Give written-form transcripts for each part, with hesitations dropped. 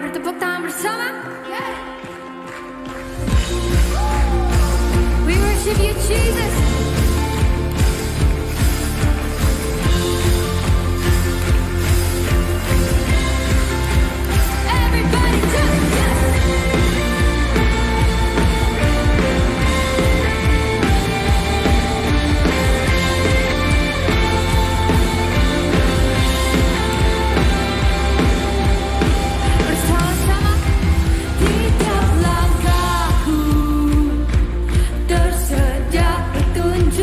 Mari bertepuk tangan bersama. We worship you, Jesus. Everybody just yes. Bersama-sama tiap langkahku tersedia petunjuk.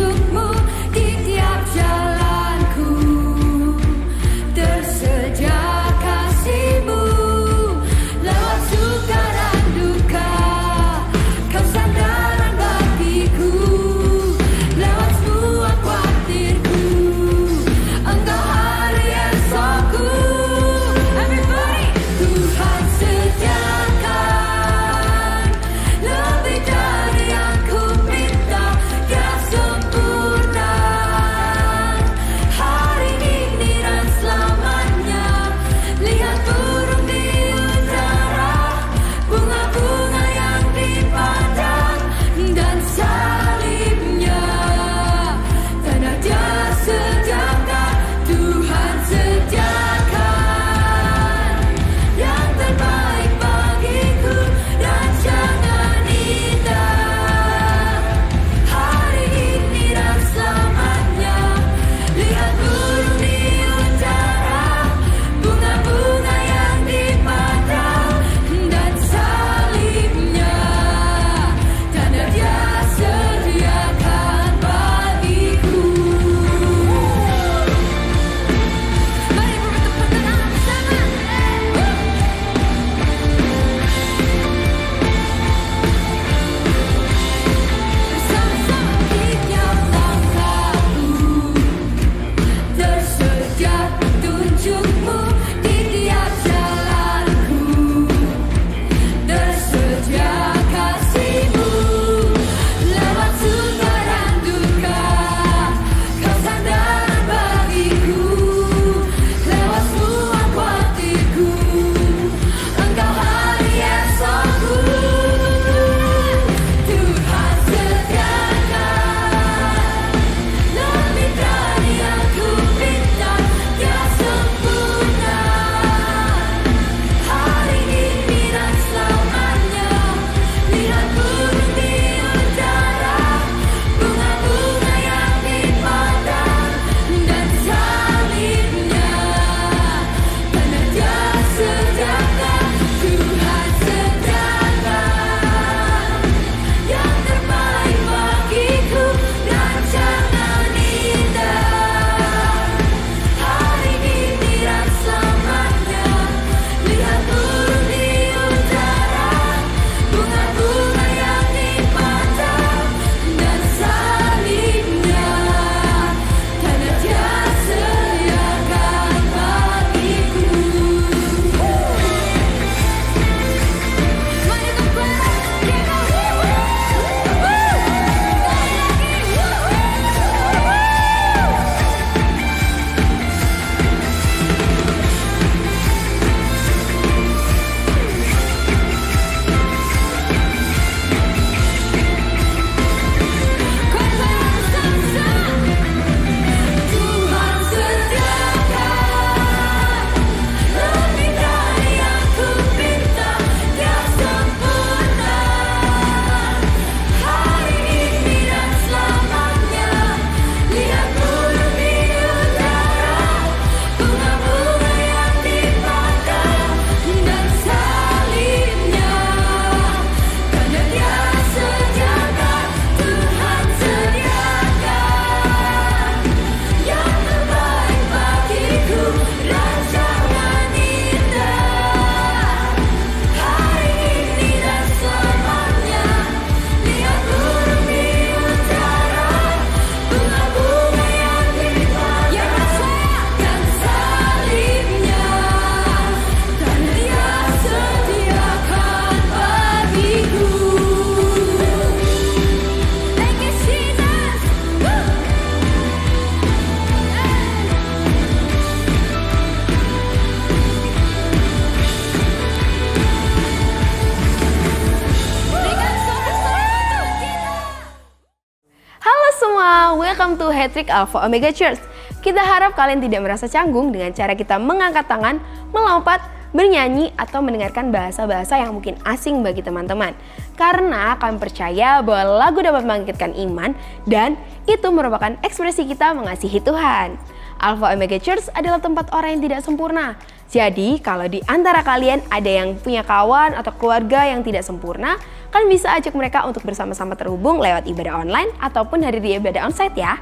welcome to Hattrick Alpha Omega Church. Kita harap kalian tidak merasa canggung dengan cara kita mengangkat tangan, melompat, bernyanyi, atau mendengarkan bahasa-bahasa yang mungkin asing bagi teman-teman. Karena kami percaya bahwa lagu dapat membangkitkan iman dan itu merupakan ekspresi kita mengasihi Tuhan. Alpha Omega Church adalah tempat orang yang tidak sempurna. Jadi kalau di antara kalian ada yang punya kawan atau keluarga yang tidak sempurna, kalian bisa ajak mereka untuk bersama-sama terhubung lewat ibadah online ataupun hari di ibadah onsite ya.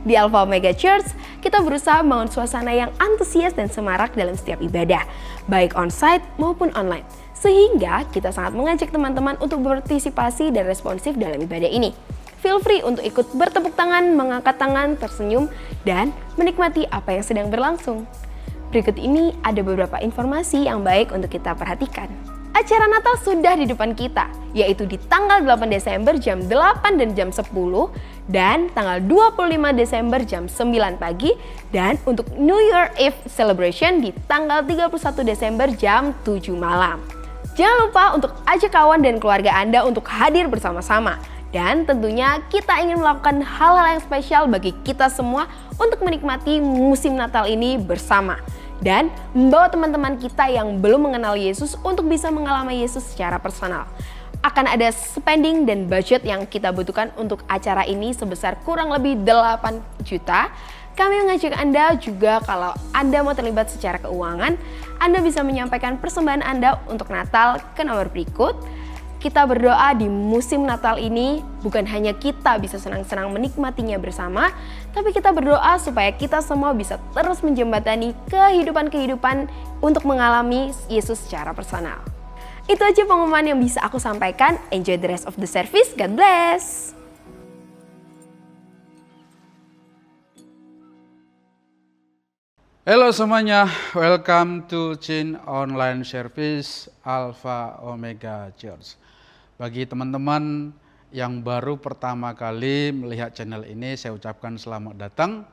Di Alpha Omega Church, kita berusaha membangun suasana yang antusias dan semarak dalam setiap ibadah, baik onsite maupun online. Sehingga kita sangat mengajak teman-teman untuk berpartisipasi dan responsif dalam ibadah ini. Feel free untuk ikut bertepuk tangan, mengangkat tangan, tersenyum, dan menikmati apa yang sedang berlangsung. Berikut ini ada beberapa informasi yang baik untuk kita perhatikan. Acara Natal sudah di depan kita, yaitu di tanggal 8 Desember jam 8 dan jam 10, dan tanggal 25 Desember jam 9 pagi, dan untuk New Year Eve Celebration di tanggal 31 Desember jam 7 malam. Jangan lupa untuk ajak kawan dan keluarga Anda untuk hadir bersama-sama. Dan tentunya kita ingin melakukan hal-hal yang spesial bagi kita semua untuk menikmati musim Natal ini bersama. Dan membawa teman-teman kita yang belum mengenal Yesus untuk bisa mengalami Yesus secara personal. Akan ada spending dan budget yang kita butuhkan untuk acara ini sebesar kurang lebih 8 juta. Kami mengajak Anda juga kalau Anda mau terlibat secara keuangan, Anda bisa menyampaikan persembahan Anda untuk Natal ke nomor berikut. Kita berdoa di musim Natal ini bukan hanya kita bisa senang-senang menikmatinya bersama, tapi kita berdoa supaya kita semua bisa terus menjembatani kehidupan-kehidupan untuk mengalami Yesus secara personal. Itu aja pengumuman yang bisa aku sampaikan. Enjoy the rest of the service. God bless. Halo semuanya, welcome to Chin Online Service Alpha Omega Church. Bagi teman-teman yang baru pertama kali melihat channel ini, saya ucapkan selamat datang.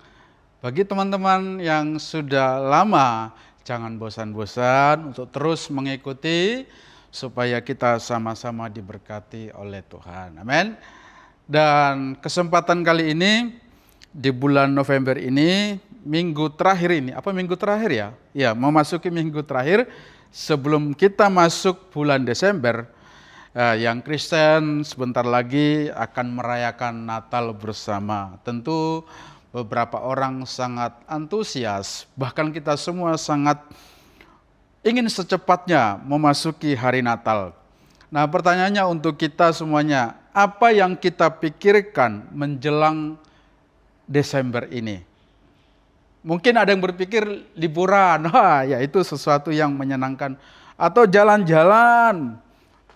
Bagi teman-teman yang sudah lama, jangan bosan-bosan untuk terus mengikuti supaya kita sama-sama diberkati oleh Tuhan. Amin. Dan kesempatan kali ini di bulan November ini, minggu terakhir ini, apa minggu terakhir ya? Ya, memasuki minggu terakhir sebelum kita masuk bulan Desember. Yang Kristen sebentar lagi akan merayakan Natal bersama. Tentu beberapa orang sangat antusias, bahkan kita semua sangat ingin secepatnya memasuki hari Natal. Nah, pertanyaannya untuk kita semuanya, apa yang kita pikirkan menjelang Desember ini? Mungkin ada yang berpikir liburan, ya itu sesuatu yang menyenangkan. Atau jalan-jalan,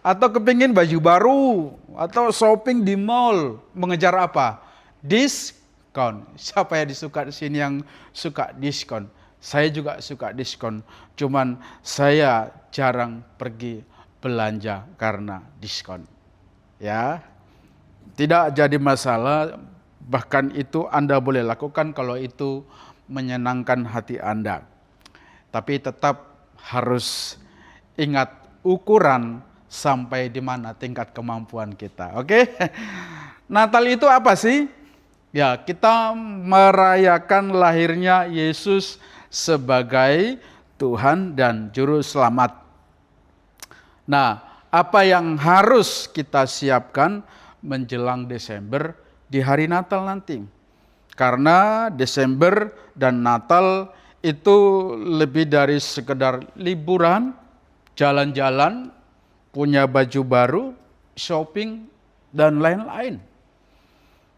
atau kepingin baju baru, atau shopping di mall. Mengejar apa? Diskon. Siapa yang disuka di sini yang suka diskon? Saya juga suka diskon. Cuman saya jarang pergi belanja karena diskon. Ya, tidak jadi masalah. Bahkan itu Anda boleh lakukan kalau itu menyenangkan hati Anda. Tapi tetap harus ingat ukuran sampai di mana tingkat kemampuan kita. Oke? Natal itu apa sih? Ya, kita merayakan lahirnya Yesus sebagai Tuhan dan Juru Selamat. Nah, apa yang harus kita siapkan menjelang Desember di hari Natal nanti? Karena Desember dan Natal itu lebih dari sekedar liburan, jalan-jalan, punya baju baru, shopping, dan lain-lain.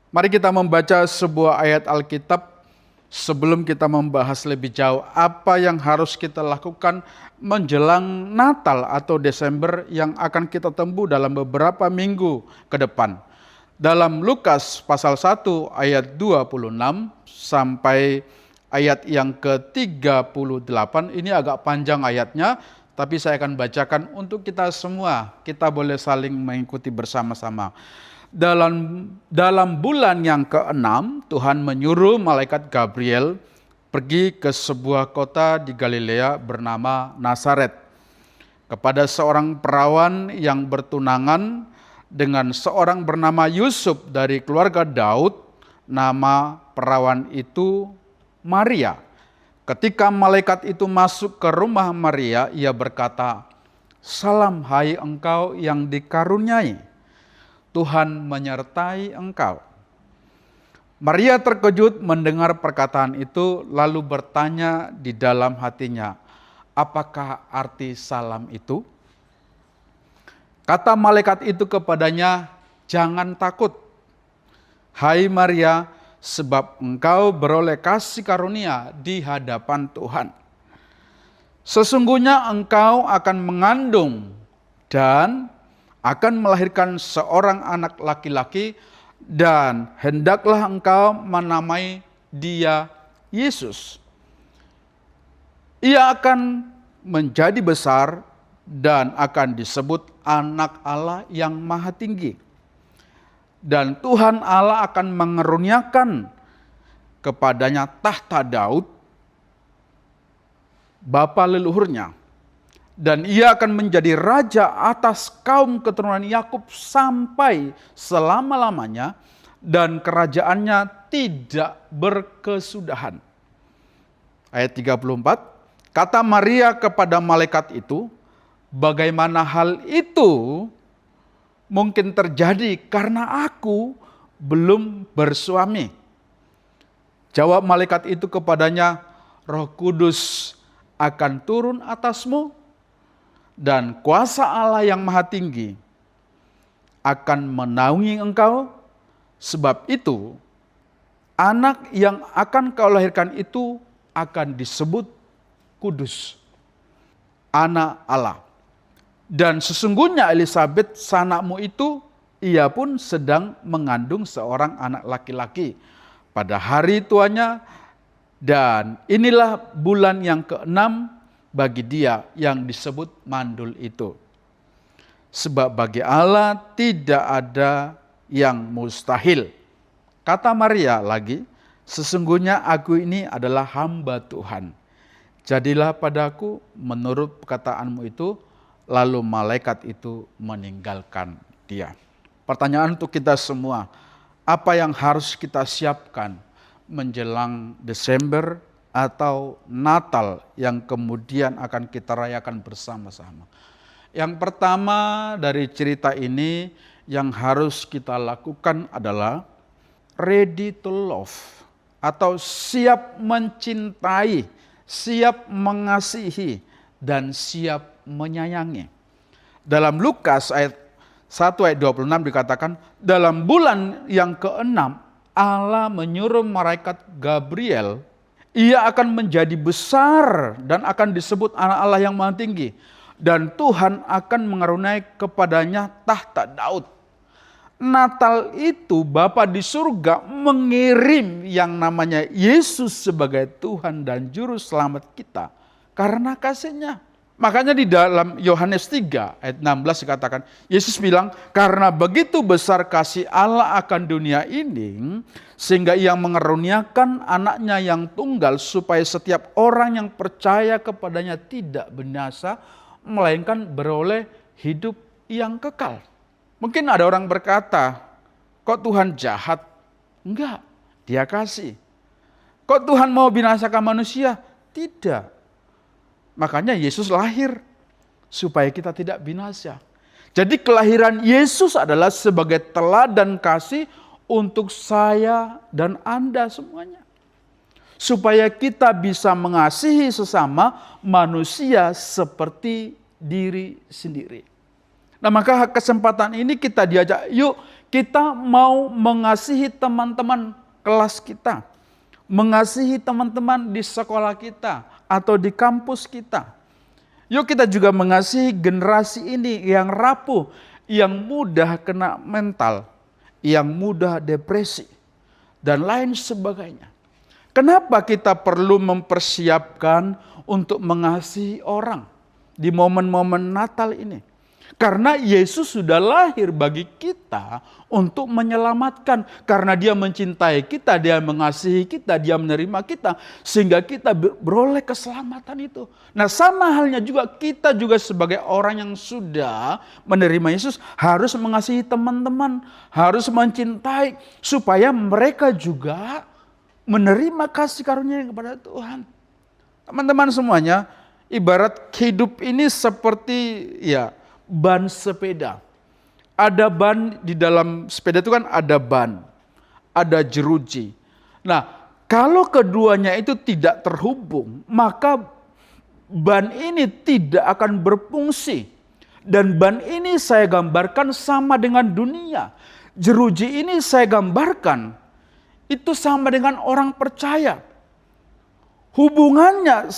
Mari kita membaca sebuah ayat Alkitab sebelum kita membahas lebih jauh apa yang harus kita lakukan menjelang Natal atau Desember yang akan kita tempuh dalam beberapa minggu ke depan. Dalam Lukas pasal 1 ayat 26 sampai ayat yang ke-38, ini agak panjang ayatnya, tapi saya akan bacakan untuk kita semua, kita boleh saling mengikuti bersama-sama. Dalam bulan yang ke-6, Tuhan menyuruh malaikat Gabriel pergi ke sebuah kota di Galilea bernama Nazaret, kepada seorang perawan yang bertunangan dengan seorang bernama Yusuf dari keluarga Daud, Nama perawan itu Maria. Ketika malaikat itu masuk ke rumah Maria, ia berkata, "Salam hai engkau yang dikaruniai, Tuhan menyertai engkau." Maria terkejut mendengar perkataan itu, lalu bertanya di dalam hatinya, "Apakah arti salam itu?" Kata malaikat itu kepadanya, "Jangan takut, hai Maria, sebab engkau beroleh kasih karunia di hadapan Tuhan. Sesungguhnya engkau akan mengandung dan akan melahirkan seorang anak laki-laki, dan hendaklah engkau menamai dia Yesus. Ia akan menjadi besar dan akan disebut Anak Allah yang Maha Tinggi. Dan Tuhan Allah akan mengeruniakan kepadanya tahta Daud, bapa leluhurnya. Dan ia akan menjadi raja atas kaum keturunan Yakub sampai selama-lamanya, dan kerajaannya tidak berkesudahan." Ayat 34, kata Maria kepada malaikat itu, "Bagaimana hal itu mungkin terjadi karena aku belum bersuami?" Jawab malaikat itu kepadanya, "Roh Kudus akan turun atasmu, dan kuasa Allah yang Maha Tinggi akan menaungi engkau. Sebab itu, anak yang akan kau lahirkan itu akan disebut kudus, Anak Allah. Dan sesungguhnya Elisabet sanakmu itu, ia pun sedang mengandung seorang anak laki-laki pada hari tuanya, dan inilah bulan yang ke-6 bagi dia yang disebut mandul itu. Sebab bagi Allah tidak ada yang mustahil." Kata Maria lagi, "Sesungguhnya aku ini adalah hamba Tuhan. Jadilah padaku menurut perkataanmu itu." Lalu malaikat itu meninggalkan dia. Pertanyaan untuk kita semua, apa yang harus kita siapkan menjelang Desember atau Natal yang kemudian akan kita rayakan bersama-sama? Yang pertama dari cerita ini yang harus kita lakukan adalah ready to love, atau siap mencintai, siap mengasihi, dan siap menyayangi. Dalam Lukas ayat 1 ayat 26 dikatakan, dalam bulan yang ke-6 Allah menyuruh malaikat Gabriel, ia akan menjadi besar dan akan disebut Anak Allah yang Maha Tinggi. Dan Tuhan akan mengaruniai kepadanya tahta Daud. Natal itu Bapa di surga mengirim yang namanya Yesus sebagai Tuhan dan Juru Selamat kita karena kasih-Nya. Makanya di dalam Yohanes 3 ayat 16 dikatakan, Yesus bilang, "Karena begitu besar kasih Allah akan dunia ini, sehingga ia mengaruniakan anaknya yang tunggal, supaya setiap orang yang percaya kepadanya tidak binasa, melainkan beroleh hidup yang kekal." Mungkin ada orang berkata, "Kok Tuhan jahat?" Enggak, Dia kasih. "Kok Tuhan mau binasakan manusia?" Tidak. Makanya Yesus lahir supaya kita tidak binasa. Jadi kelahiran Yesus adalah sebagai teladan kasih untuk saya dan Anda semuanya. Supaya kita bisa mengasihi sesama manusia seperti diri sendiri. Nah, maka kesempatan ini kita diajak, yuk kita mau mengasihi teman-teman kelas kita. Mengasihi teman-teman di sekolah kita atau di kampus kita. Yuk kita juga mengasihi generasi ini yang rapuh, yang mudah kena mental, yang mudah depresi, dan lain sebagainya. Kenapa kita perlu mempersiapkan untuk mengasihi orang di momen-momen Natal ini? Karena Yesus sudah lahir bagi kita untuk menyelamatkan. Karena dia mencintai kita, dia mengasihi kita, dia menerima kita. Sehingga kita beroleh keselamatan itu. Nah sama halnya juga kita juga sebagai orang yang sudah menerima Yesus harus mengasihi teman-teman. Harus mencintai supaya mereka juga menerima kasih karunia kepada Tuhan. Teman-teman semuanya, ibarat hidup ini seperti ban sepeda. Ada ban di dalam sepeda itu kan ada ban, ada jeruji. Nah, kalau keduanya itu tidak terhubung, maka ban ini tidak akan berfungsi. Dan ban ini saya gambarkan sama dengan dunia. Jeruji ini saya gambarkan itu sama dengan orang percaya. Hubungannya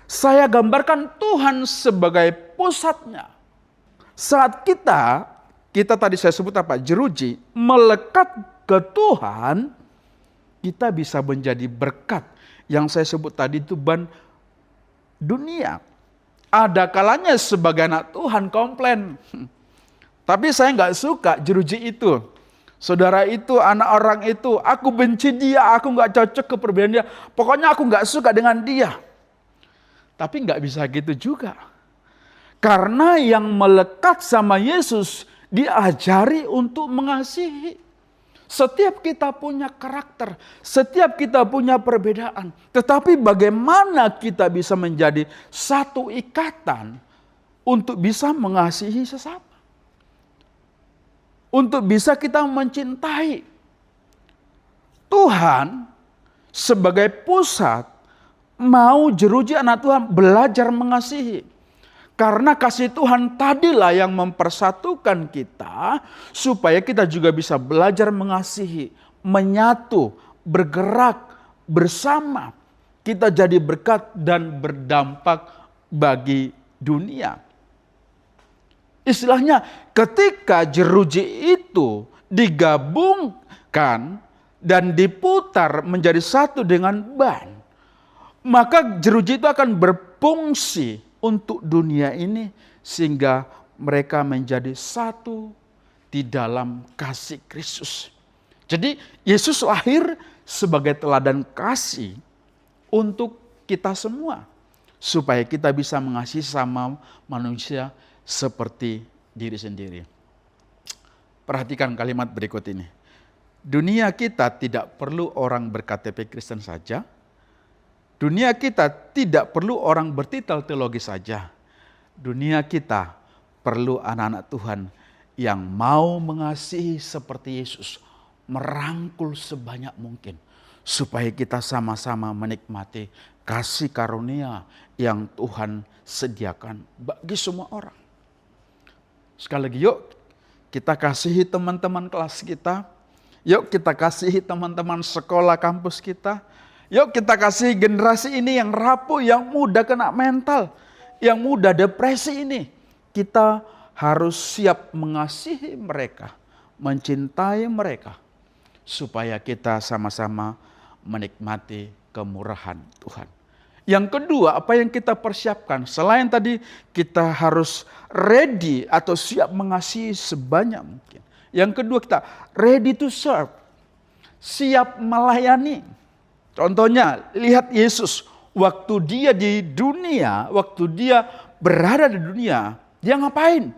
saya gambarkan Tuhan sebagai pusatnya. Saat kita tadi saya sebut apa? Jeruji, melekat ke Tuhan, kita bisa menjadi berkat. Yang saya sebut tadi itu ban dunia. Ada kalanya sebagai anak Tuhan komplain. Tapi saya nggak suka jeruji itu. Saudara itu, anak orang itu, aku benci dia, aku nggak cocok ke perbedaan dia. Pokoknya aku nggak suka dengan dia. Tapi nggak bisa gitu juga. Karena yang melekat sama Yesus diajari untuk mengasihi. Setiap kita punya karakter, setiap kita punya perbedaan. Tetapi bagaimana kita bisa menjadi satu ikatan untuk bisa mengasihi sesama. Untuk bisa kita mencintai. Tuhan sebagai pusat mau jeruji anak Tuhan belajar mengasihi. Karena kasih Tuhan tadilah yang mempersatukan kita supaya kita juga bisa belajar mengasihi, menyatu, bergerak bersama. Kita jadi berkat dan berdampak bagi dunia. Istilahnya ketika jeruji itu digabungkan dan diputar menjadi satu dengan ban, maka jeruji itu akan berfungsi untuk dunia ini sehingga mereka menjadi satu di dalam kasih Kristus. Jadi Yesus lahir sebagai teladan kasih untuk kita semua supaya kita bisa mengasihi sama manusia seperti diri sendiri. Perhatikan kalimat berikut ini. Dunia kita tidak perlu orang ber-KTP Kristen saja. Dunia kita tidak perlu orang bertitel teologi saja. Dunia kita perlu anak-anak Tuhan yang mau mengasihi seperti Yesus. Merangkul sebanyak mungkin. Supaya kita sama-sama menikmati kasih karunia yang Tuhan sediakan bagi semua orang. Sekali lagi yuk kita kasihi teman-teman kelas kita. Yuk kita kasihi teman-teman sekolah kampus kita. Yuk kita kasih generasi ini yang rapuh, yang mudah kena mental, yang mudah depresi ini. Kita harus siap mengasihi mereka, mencintai mereka. Supaya kita sama-sama menikmati kemurahan Tuhan. Yang kedua, apa yang kita persiapkan? Selain tadi kita harus ready atau siap mengasihi sebanyak mungkin. Yang kedua kita ready to serve, siap melayani. Contohnya, lihat Yesus. Waktu dia di dunia, waktu dia berada di dunia, dia ngapain?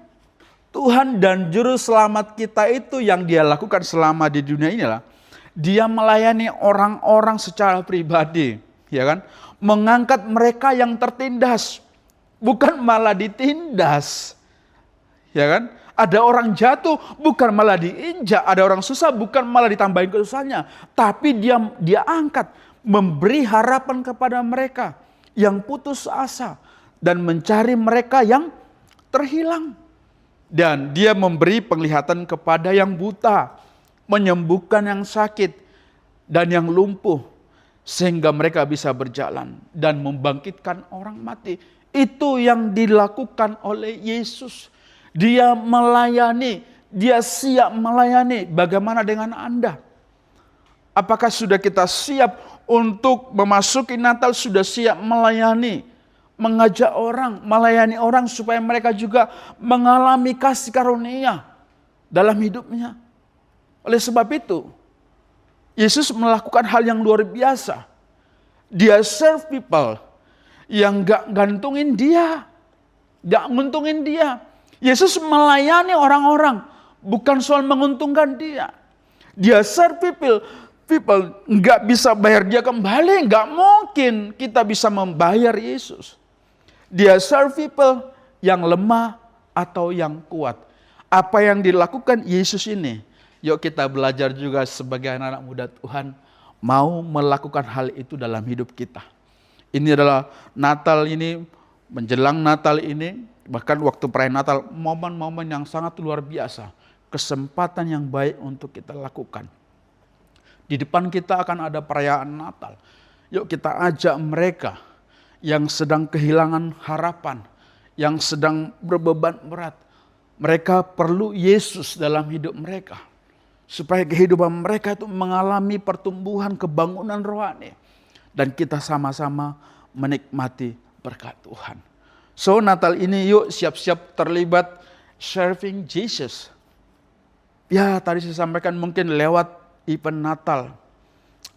Tuhan dan Juru Selamat kita itu yang dia lakukan selama di dunia inilah. Dia melayani orang-orang secara pribadi. Ya kan? Mengangkat mereka yang tertindas. Bukan malah ditindas. Ya kan? Ada orang jatuh, bukan malah diinjak. Ada orang susah, bukan malah ditambahin kesusahannya. Tapi dia angkat, memberi harapan kepada mereka yang putus asa. Dan mencari mereka yang terhilang. Dan dia memberi penglihatan kepada yang buta. Menyembuhkan yang sakit dan yang lumpuh. Sehingga mereka bisa berjalan dan membangkitkan orang mati. Itu yang dilakukan oleh Yesus. Dia melayani, dia siap melayani. Bagaimana dengan Anda? Apakah sudah kita siap untuk memasuki Natal, sudah siap melayani? mengajak orang, melayani orang supaya mereka juga mengalami kasih karunia dalam hidupnya. Oleh sebab itu, Yesus melakukan hal yang luar biasa. Dia serve people yang gak gantungin dia, gak nguntungin dia. Yesus melayani orang-orang, bukan soal menguntungkan dia. Dia serve people nggak bisa bayar dia kembali, nggak mungkin kita bisa membayar Yesus. Dia serve people yang lemah atau yang kuat. Apa yang dilakukan Yesus ini, yuk kita belajar juga sebagai anak-anak muda Tuhan, mau melakukan hal itu dalam hidup kita. Ini adalah Natal ini, menjelang Natal ini, bahkan waktu perayaan Natal, momen-momen yang sangat luar biasa. Kesempatan yang baik untuk kita lakukan. Di depan kita akan ada perayaan Natal. Yuk kita ajak mereka yang sedang kehilangan harapan, yang sedang berbeban berat. Mereka perlu Yesus dalam hidup mereka. Supaya kehidupan mereka itu mengalami pertumbuhan kebangunan rohani. Dan kita sama-sama menikmati berkat Tuhan. So Natal ini yuk siap-siap terlibat serving Jesus. Ya tadi saya sampaikan mungkin lewat event Natal.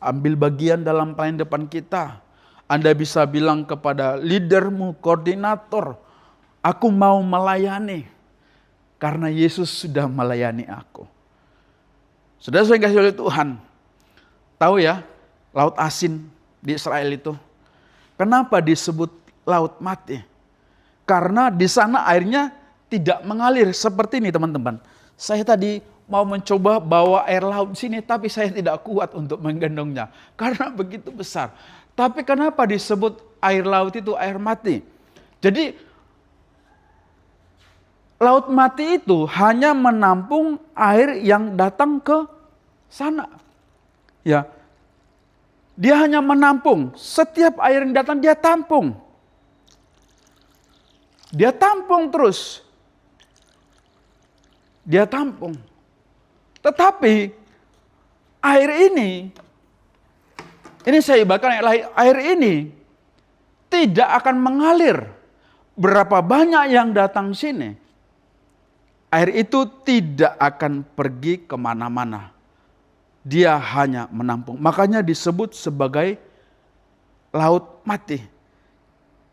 Ambil bagian dalam pelayanan depan kita. Anda bisa bilang kepada leadermu, koordinator, aku mau melayani. Karena Yesus sudah melayani aku. Saudara saya kasih oleh Tuhan. Tahu ya, Laut Asin di Israel itu. Kenapa disebut Laut Mati? Karena di sana airnya tidak mengalir seperti ini teman-teman. Saya tadi mau mencoba bawa air laut sini, tapi saya tidak kuat untuk menggendongnya. Karena begitu besar. Tapi kenapa disebut air laut itu air mati? Jadi, laut mati itu hanya menampung air yang datang ke sana. Ya, dia hanya menampung. Setiap air yang datang dia tampung. Dia tampung terus. Dia tampung. Tetapi air ini saya ibaratkan air ini tidak akan mengalir. Berapa banyak yang datang sini, air itu tidak akan pergi kemana-mana. Dia hanya menampung. Makanya disebut sebagai laut mati.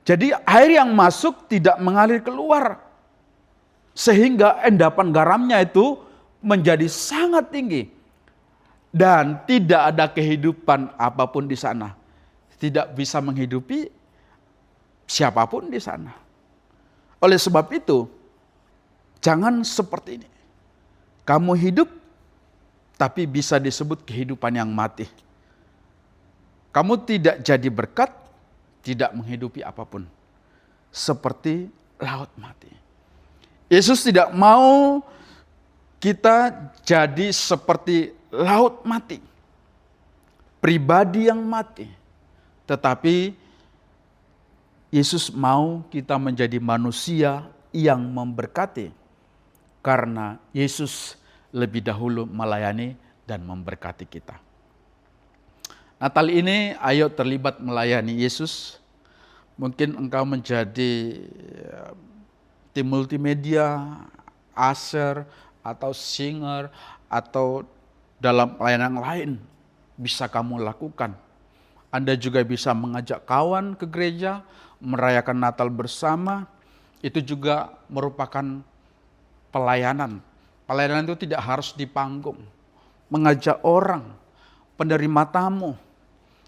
Jadi air yang masuk tidak mengalir keluar. Sehingga endapan garamnya itu menjadi sangat tinggi. Dan tidak ada kehidupan apapun di sana. Tidak bisa menghidupi siapapun di sana. Oleh sebab itu, jangan seperti ini. Kamu hidup, tapi bisa disebut kehidupan yang mati. Kamu tidak jadi berkat, tidak menghidupi apapun. Seperti laut mati. Yesus tidak mau kita jadi seperti laut mati. Pribadi yang mati. Tetapi Yesus mau kita menjadi manusia yang memberkati. Karena Yesus lebih dahulu melayani dan memberkati kita. Natal ini ayo terlibat melayani Yesus. Mungkin engkau menjadi tim multimedia, usher, atau singer, atau dalam pelayanan lain bisa kamu lakukan. Anda juga bisa mengajak kawan ke gereja, merayakan Natal bersama. Itu juga merupakan pelayanan. Pelayanan itu tidak harus di panggung. Mengajak orang, penerima tamu,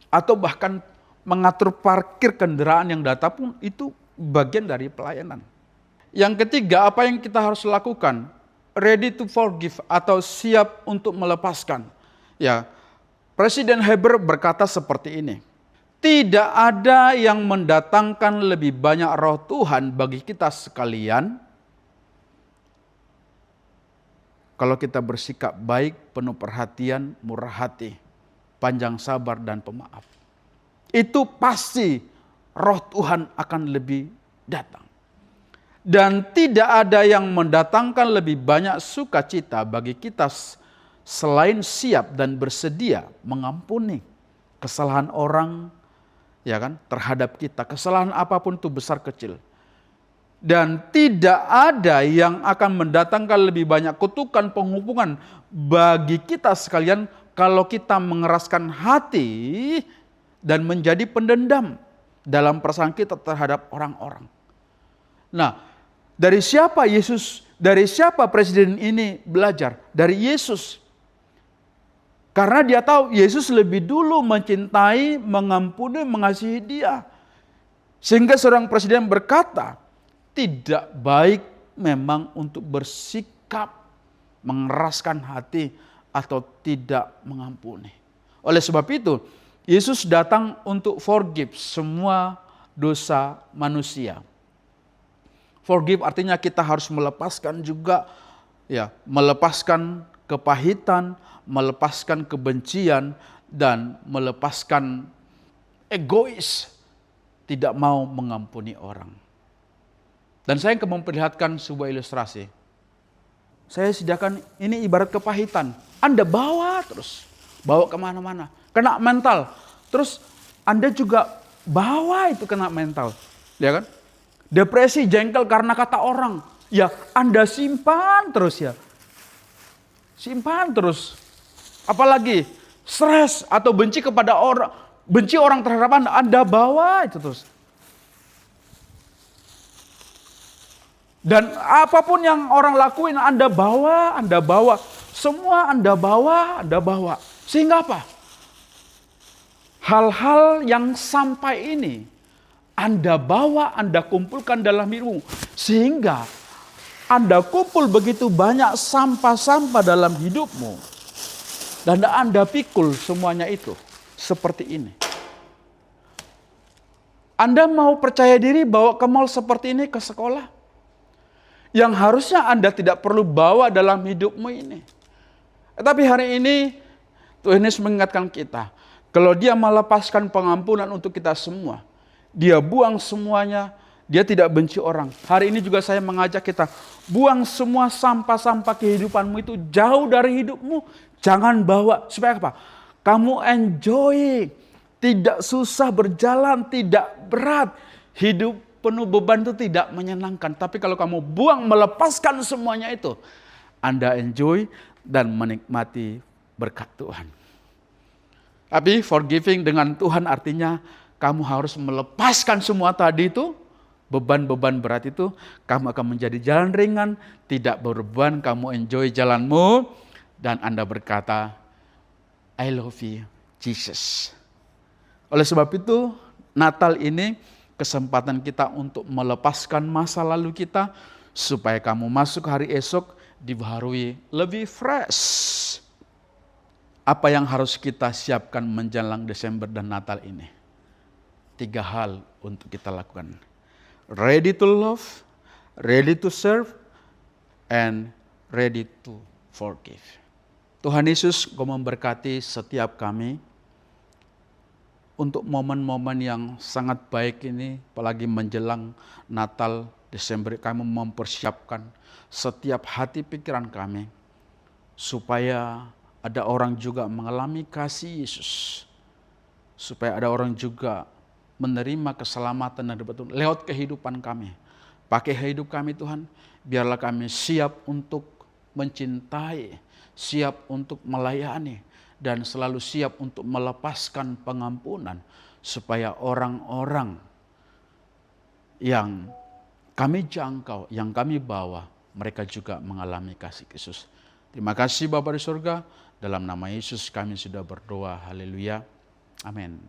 atau bahkan mengatur parkir kendaraan yang datang pun itu bagian dari pelayanan. Yang ketiga, apa yang kita harus lakukan? Ready to forgive atau siap untuk melepaskan. Ya, Presiden Heber berkata seperti ini. Tidak ada yang mendatangkan lebih banyak roh Tuhan bagi kita sekalian kalau kita bersikap baik, penuh perhatian, murah hati, panjang sabar dan pemaaf. Itu pasti roh Tuhan akan lebih datang. Dan tidak ada yang mendatangkan lebih banyak sukacita bagi kita selain siap dan bersedia mengampuni kesalahan orang ya kan, terhadap kita. Kesalahan apapun itu besar kecil. Dan tidak ada yang akan mendatangkan lebih banyak kutukan, penghukuman bagi kita sekalian kalau kita mengeraskan hati dan menjadi pendendam dalam perasaan kita terhadap orang-orang. Nah, dari siapa presiden ini belajar? Dari Yesus. Karena dia tahu Yesus lebih dulu mencintai, mengampuni, mengasihi dia. Sehingga seorang presiden berkata, tidak baik memang untuk bersikap mengeraskan hati atau tidak mengampuni. Oleh sebab itu, Yesus datang untuk forgive semua dosa manusia. Forgive artinya kita harus melepaskan juga, ya, melepaskan kepahitan, melepaskan kebencian, dan melepaskan egois, tidak mau mengampuni orang. Dan saya akan memperlihatkan sebuah ilustrasi. Saya sediakan ini ibarat kepahitan. Anda bawa terus, bawa kemana-mana, kena mental. Terus Anda juga bawa itu kena mental, ya kan? Depresi, jengkel karena kata orang, ya Anda simpan terus ya. Simpan terus. Apalagi stres atau benci kepada orang, benci orang terhadap Anda bawa itu terus. Dan apapun yang orang lakuin Anda bawa. Semua Anda bawa. Sehingga apa? Hal-hal yang sampai ini Anda bawa, Anda kumpulkan dalam hidupmu. Sehingga Anda kumpul begitu banyak sampah-sampah dalam hidupmu. Dan Anda pikul semuanya itu. Seperti ini. Anda mau percaya diri bawa ke mall seperti ini ke sekolah? Yang harusnya Anda tidak perlu bawa dalam hidupmu ini. Tapi hari ini Tuhan Yesus mengingatkan kita. Kalau dia melepaskan pengampunan untuk kita semua. Dia buang semuanya. Dia tidak benci orang. Hari ini juga saya mengajak kita. Buang semua sampah-sampah kehidupanmu itu jauh dari hidupmu. Jangan bawa. Supaya apa? Kamu enjoy. Tidak susah berjalan. Tidak berat. Hidup penuh beban itu tidak menyenangkan. Tapi kalau kamu buang, melepaskan semuanya itu, Anda enjoy dan menikmati berkat Tuhan. Tapi forgiving dengan Tuhan artinya kamu harus melepaskan semua tadi itu, beban-beban berat itu, kamu akan menjadi jalan ringan, tidak berbeban, kamu enjoy jalanmu, dan Anda berkata, I love you, Jesus. Oleh sebab itu, Natal ini kesempatan kita untuk melepaskan masa lalu kita, supaya kamu masuk hari esok dibaharui lebih fresh. Apa yang harus kita siapkan menjelang Desember dan Natal ini? 3 hal untuk kita lakukan. Ready to love, ready to serve, and ready to forgive. Tuhan Yesus memberkati setiap kami untuk momen-momen yang sangat baik ini, apalagi menjelang Natal, Desember, kami mempersiapkan setiap hati pikiran kami, supaya ada orang juga mengalami kasih Yesus, supaya ada orang juga menerima keselamatan dan betul lewat kehidupan kami. Pakai hidup kami Tuhan, biarlah kami siap untuk mencintai, siap untuk melayani, dan selalu siap untuk melepaskan pengampunan, supaya orang-orang yang kami jangkau, yang kami bawa, mereka juga mengalami kasih Yesus. Terima kasih Bapa di surga, dalam nama Yesus kami sudah berdoa, haleluya, amin.